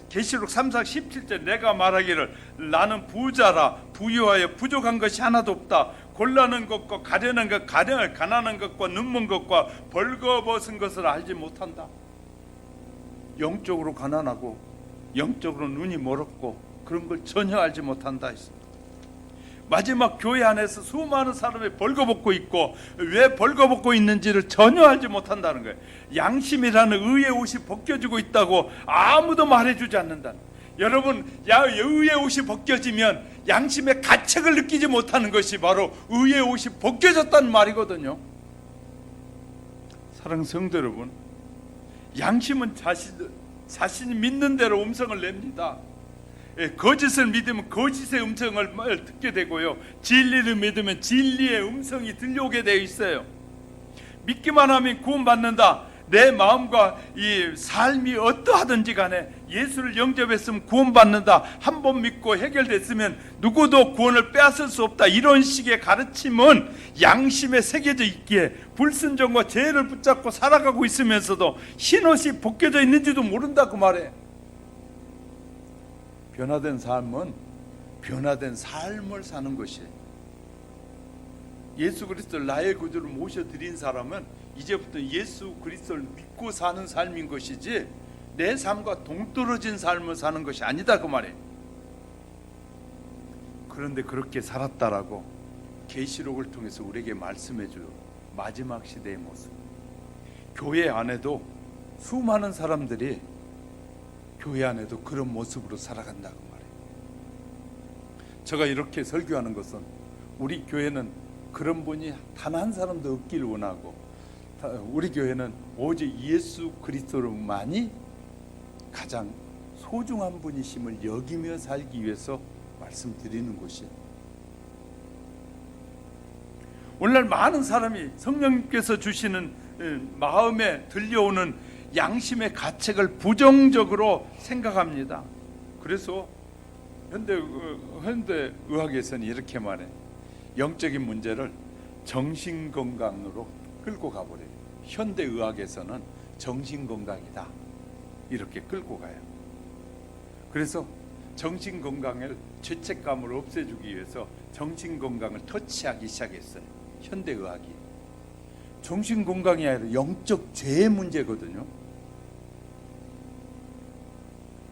계시록 3장 17절, 내가 말하기를 나는 부자라, 부유하여 부족한 것이 하나도 없다. 곤란한 것과 가련한 것, 가난한 것과 눈먼 것과 벌거벗은 것을 알지 못한다. 영적으로 가난하고 영적으로 눈이 멀었고 그런 걸 전혀 알지 못한다 했습니다. 마지막 교회 안에서 수많은 사람이 벌거벗고 있고, 왜 벌거벗고 있는지를 전혀 알지 못한다는 거예요. 양심이라는 의의 옷이 벗겨지고 있다고 아무도 말해주지 않는다. 여러분, 의의 옷이 벗겨지면 양심의 가책을 느끼지 못하는 것이 바로 의의 옷이 벗겨졌다는 말이거든요. 사랑하는 성도 여러분, 양심은 자신이 믿는 대로 음성을 냅니다. 거짓을 믿으면 거짓의 음성을 듣게 되고요, 진리를 믿으면 진리의 음성이 들려오게 되어 있어요. 믿기만 하면 구원받는다. 내 마음과 이 삶이 어떠하든지 간에 예수를 영접했으면 구원받는다. 한 번 믿고 해결됐으면 누구도 구원을 빼앗을 수 없다. 이런 식의 가르침은 양심에 새겨져 있기에 불순종과 죄를 붙잡고 살아가고 있으면서도 흰옷이 벗겨져 있는지도 모른다, 그 말에. 변화된 삶은 변화된 삶을 사는 것이에요. 예수 그리스도를 나의 구주로 모셔드린 사람은 이제부터 예수 그리스도를 믿고 사는 삶인 것이지 내 삶과 동떨어진 삶을 사는 것이 아니다, 그 말이에요. 그런데 그렇게 살았다라고 계시록을 통해서 우리에게 말씀해 줄 마지막 시대의 모습. 교회 안에도 수많은 사람들이 교회 안에도 그런 모습으로 살아간다고 말해요. 제가 이렇게 설교하는 것은 우리 교회는 그런 분이 단 한 사람도 없기를 원하고, 우리 교회는 오직 예수 그리스도로만이 가장 소중한 분이심을 여기며 살기 위해서 말씀드리는 것이에요. 오늘날 많은 사람이 성령님께서 주시는 마음에 들려오는 양심의 가책을 부정적으로 생각합니다. 그래서 현대 의학에서는 이렇게 말해. 영적인 문제를 정신건강으로 끌고 가버려요. 현대 의학에서는 정신건강이다 이렇게 끌고 가요. 그래서 정신건강을 죄책감을 없애주기 위해서 정신건강을 터치하기 시작했어요. 현대 의학이. 정신건강이 아니라 영적 죄의 문제거든요.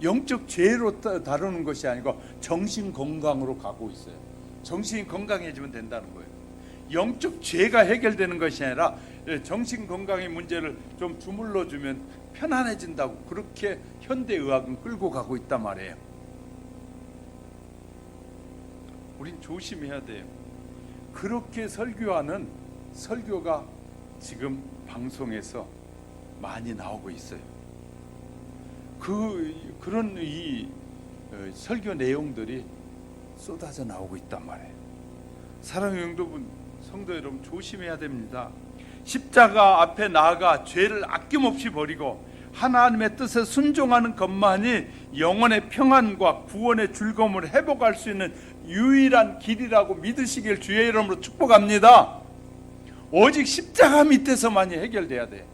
영적 죄로 다루는 것이 아니고 정신건강으로 가고 있어요. 정신이 건강해지면 된다는 거예요. 영적 죄가 해결되는 것이 아니라 정신건강의 문제를 좀 주물러주면 편안해진다고, 그렇게 현대의학은 끌고 가고 있단 말이에요. 우린 조심해야 돼요. 그렇게 설교하는 설교가 지금 방송에서 많이 나오고 있어요. 그런 이 설교 내용들이 쏟아져 나오고 있단 말이에요. 사랑하는 성도 여러분, 조심해야 됩니다. 십자가 앞에 나아가 죄를 아낌없이 버리고 하나님의 뜻에 순종하는 것만이 영혼의 평안과 구원의 즐거움을 회복할 수 있는 유일한 길이라고 믿으시길 주의 이름으로 축복합니다. 오직 십자가 밑에서만이 해결돼야 돼.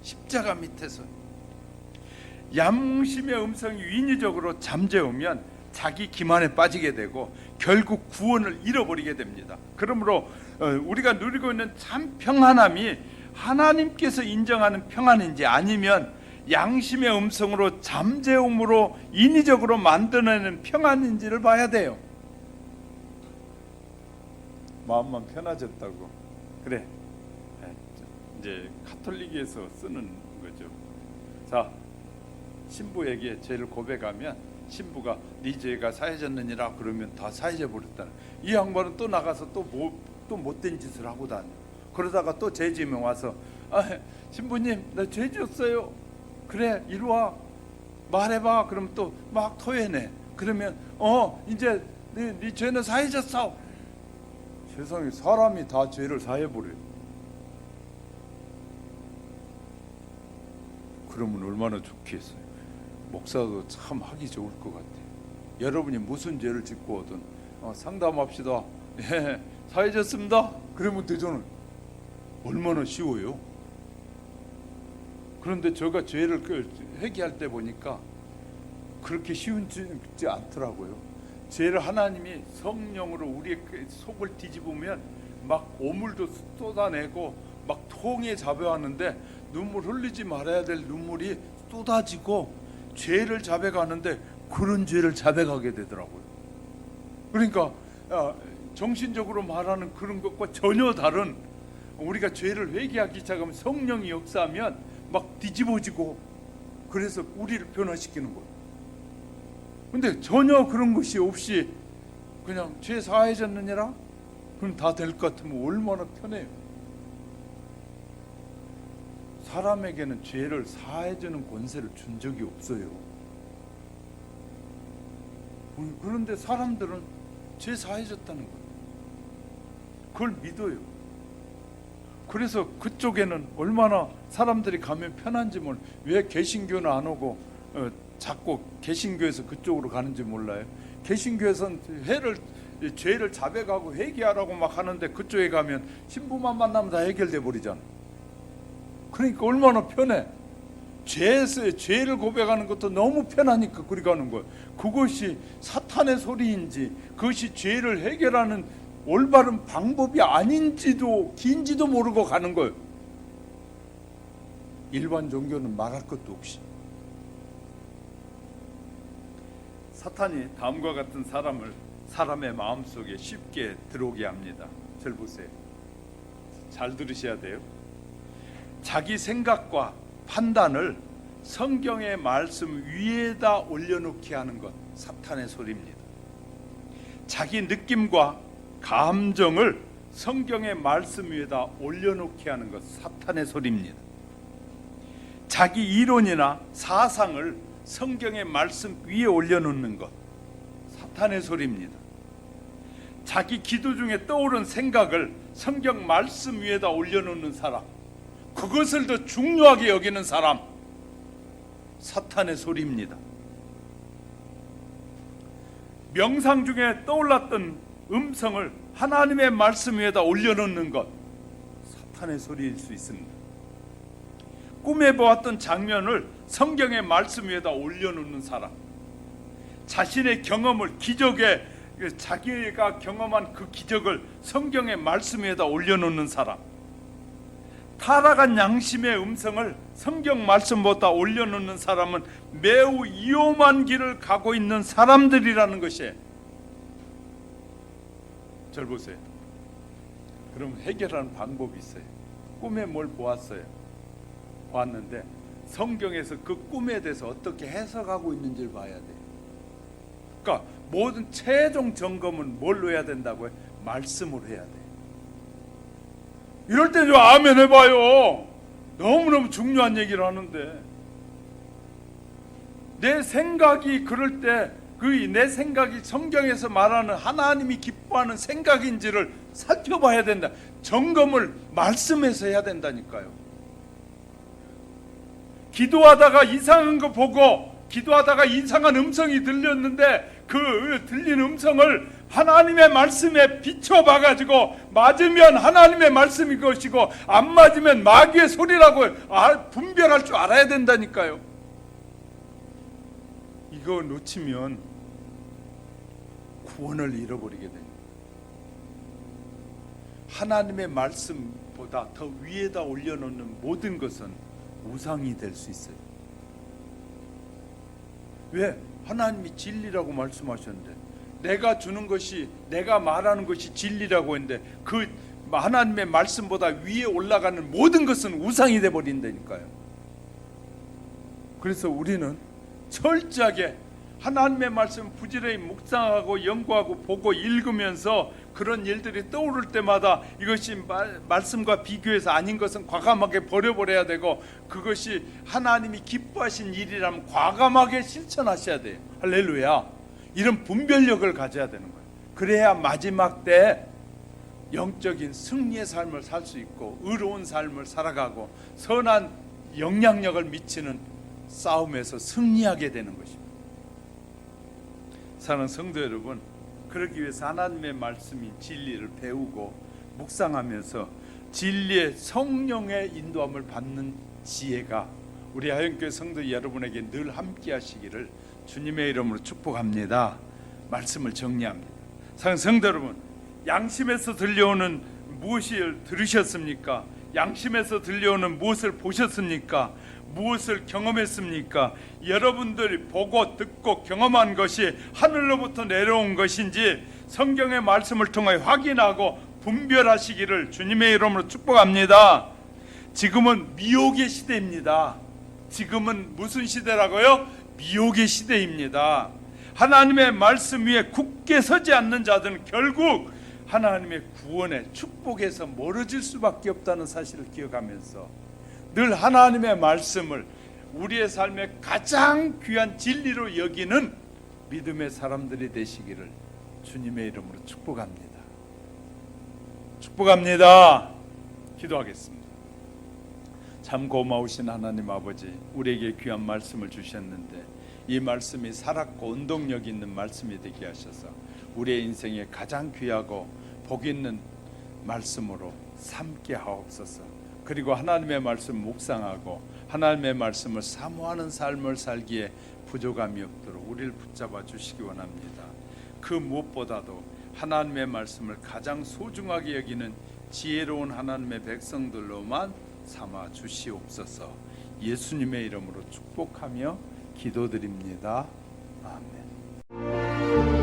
십자가 밑에서. 양심의 음성이 인위적으로 잠재우면 자기 기만에 빠지게 되고 결국 구원을 잃어버리게 됩니다. 그러므로 우리가 누리고 있는 참 평안함이 하나님께서 인정하는 평안인지 아니면 양심의 음성으로 잠재움으로 인위적으로 만들어내는 평안인지를 봐야 돼요. 마음만 편해졌다고. 그래, 이제 카톨릭에서 쓰는 거죠. 자, 신부에게 죄를 고백하면 신부가 네 죄가 사해졌느니라 그러면 다 사해져 버렸다는. 이 양반은 또 나가서 또 못된 짓을 하고 다녀. 그러다가 또 죄 지으면 와서 신부님 나 죄 지었어요. 그래 이리 와 말해봐. 그럼 또 막 토해내. 그러면 이제 네 죄는 사해졌어. 세상에 사람이 다 죄를 사해버려요. 그러면 얼마나 좋겠어요. 목사도 참 하기 좋을 것 같아요. 여러분이 무슨 죄를 짓고 오든 상담합시다. 예, 사해졌습니다. 그러면 되잖아요. 얼마나 쉬워요. 그런데 제가 죄를 회개할 때 보니까 그렇게 쉬운지 않더라고요. 죄를 하나님이 성령으로 우리의 속을 뒤집으면 막 오물도 쏟아내고 막 통에 잡아왔는데 눈물 흘리지 말아야 될 눈물이 쏟아지고 죄를 잡아가는데 그런 죄를 잡아가게 되더라고요. 그러니까 정신적으로 말하는 그런 것과 전혀 다른, 우리가 죄를 회개하기 시작하면 성령이 역사하면 막 뒤집어지고 그래서 우리를 변화시키는 거예요. 근데 전혀 그런 것이 없이 그냥 죄 사해졌느니라? 그럼 다 될 것 같으면 얼마나 편해요. 사람에게는 죄를 사해주는 권세를 준 적이 없어요. 그런데 사람들은 죄 사해졌다는 거예요. 그걸 믿어요. 그래서 그쪽에는 얼마나 사람들이 가면 편한지 몰라요. 왜 개신교는 안 오고 자꾸 개신교에서 그쪽으로 가는지 몰라요. 개신교에서는 죄를 자백하고 회개하라고 막 하는데 그쪽에 가면 신부만 만나면 다 해결돼 버리잖아. 그러니까 얼마나 편해. 죄를 고백하는 것도 너무 편하니까 그리 가는 거예요. 그것이 사탄의 소리인지 그것이 죄를 해결하는 올바른 방법이 아닌지도 긴지도 모르고 가는 거예요. 일반 종교는 말할 것도 없이. 사탄이 다음과 같은 사람을 사람의 마음속에 쉽게 들어오게 합니다. 절 보세요. 잘 들으셔야 돼요. 자기 생각과 판단을 성경의 말씀 위에다 올려놓게 하는 것, 사탄의 소리입니다. 자기 느낌과 감정을 성경의 말씀 위에다 올려놓게 하는 것, 사탄의 소리입니다. 자기 이론이나 사상을 성경의 말씀 위에 올려놓는 것, 사탄의 소리입니다. 자기 기도 중에 떠오른 생각을 성경 말씀 위에다 올려놓는 사람, 그것을 더 중요하게 여기는 사람, 사탄의 소리입니다. 명상 중에 떠올랐던 음성을 하나님의 말씀 위에다 올려놓는 것, 사탄의 소리일 수 있습니다. 꿈에 보았던 장면을 성경의 말씀 위에다 올려놓는 사람, 자신의 경험을, 기적에 자기가 경험한 그 기적을 성경의 말씀 위에다 올려놓는 사람, 타락한 양심의 음성을 성경 말씀보다 올려놓는 사람은 매우 위험한 길을 가고 있는 사람들이라는 것이에요. 절 보세요. 그럼 해결하는 방법이 있어요. 꿈에 뭘 보았어요. 보았는데 성경에서 그 꿈에 대해서 어떻게 해석하고 있는지를 봐야 돼요. 그러니까 모든 최종 점검은 뭘로 해야 된다고요? 말씀으로 해야 돼요. 이럴 때 좀 아멘 해봐요. 너무너무 중요한 얘기를 하는데, 내 생각이 그럴 때 내 생각이 성경에서 말하는 하나님이 기뻐하는 생각인지를 살펴봐야 된다. 점검을 말씀에서 해야 된다니까요. 기도하다가 이상한 거 보고, 기도하다가 이상한 음성이 들렸는데 그 들린 음성을 하나님의 말씀에 비춰봐가지고 맞으면 하나님의 말씀인 것이고 안 맞으면 마귀의 소리라고 분별할 줄 알아야 된다니까요. 이거 놓치면 구원을 잃어버리게 됩니다. 하나님의 말씀보다 더 위에다 올려놓는 모든 것은 우상이 될 수 있어요. 왜? 하나님이 진리라고 말씀하셨는데, 내가 주는 것이, 내가 말하는 것이 진리라고 했는데 그 하나님의 말씀보다 위에 올라가는 모든 것은 우상이 되어버린다니까요. 그래서 우리는 철저하게 하나님의 말씀 부지런히 묵상하고 연구하고 보고 읽으면서 그런 일들이 떠오를 때마다 이것이 말씀과 비교해서 아닌 것은 과감하게 버려버려야 되고, 그것이 하나님이 기뻐하신 일이라면 과감하게 실천하셔야 돼요. 할렐루야. 이런 분별력을 가져야 되는 거예요. 그래야 마지막 때 영적인 승리의 삶을 살 수 있고 의로운 삶을 살아가고 선한 영향력을 미치는 싸움에서 승리하게 되는 것입니다. 사랑하는 성도 여러분, 그러기 위해서 하나님의 말씀인 진리를 배우고 묵상하면서 진리의 성령의 인도함을 받는 지혜가 우리 하영교회 성도 여러분에게 늘 함께 하시기를 주님의 이름으로 축복합니다. 말씀을 정리합니다. 사랑하는 성도 여러분, 양심에서 들려오는 무엇을 들으셨습니까? 양심에서 들려오는 무엇을 보셨습니까? 무엇을 경험했습니까? 여러분들이 보고 듣고 경험한 것이 하늘로부터 내려온 것인지 성경의 말씀을 통해 확인하고 분별하시기를 주님의 이름으로 축복합니다. 지금은 미혹의 시대입니다. 지금은 무슨 시대라고요? 미혹의 시대입니다. 하나님의 말씀 위에 굳게 서지 않는 자들은 결국 하나님의 구원의 축복에서 멀어질 수밖에 없다는 사실을 기억하면서 늘 하나님의 말씀을 우리의 삶의 가장 귀한 진리로 여기는 믿음의 사람들이 되시기를 주님의 이름으로 축복합니다. 축복합니다. 기도하겠습니다. 참 고마우신 하나님 아버지, 우리에게 귀한 말씀을 주셨는데 이 말씀이 살았고 운동력 있는 말씀이 되게 하셔서 우리의 인생에 가장 귀하고 복 있는 말씀으로 삼게 하옵소서. 그리고 하나님의 말씀 묵상하고 하나님의 말씀을 사모하는 삶을 살기에 부족함이 없도록 우리를 붙잡아 주시기 원합니다. 그 무엇보다도 하나님의 말씀을 가장 소중하게 여기는 지혜로운 하나님의 백성들로만 삼아 주시옵소서. 예수님의 이름으로 축복하며 기도드립니다. 아멘.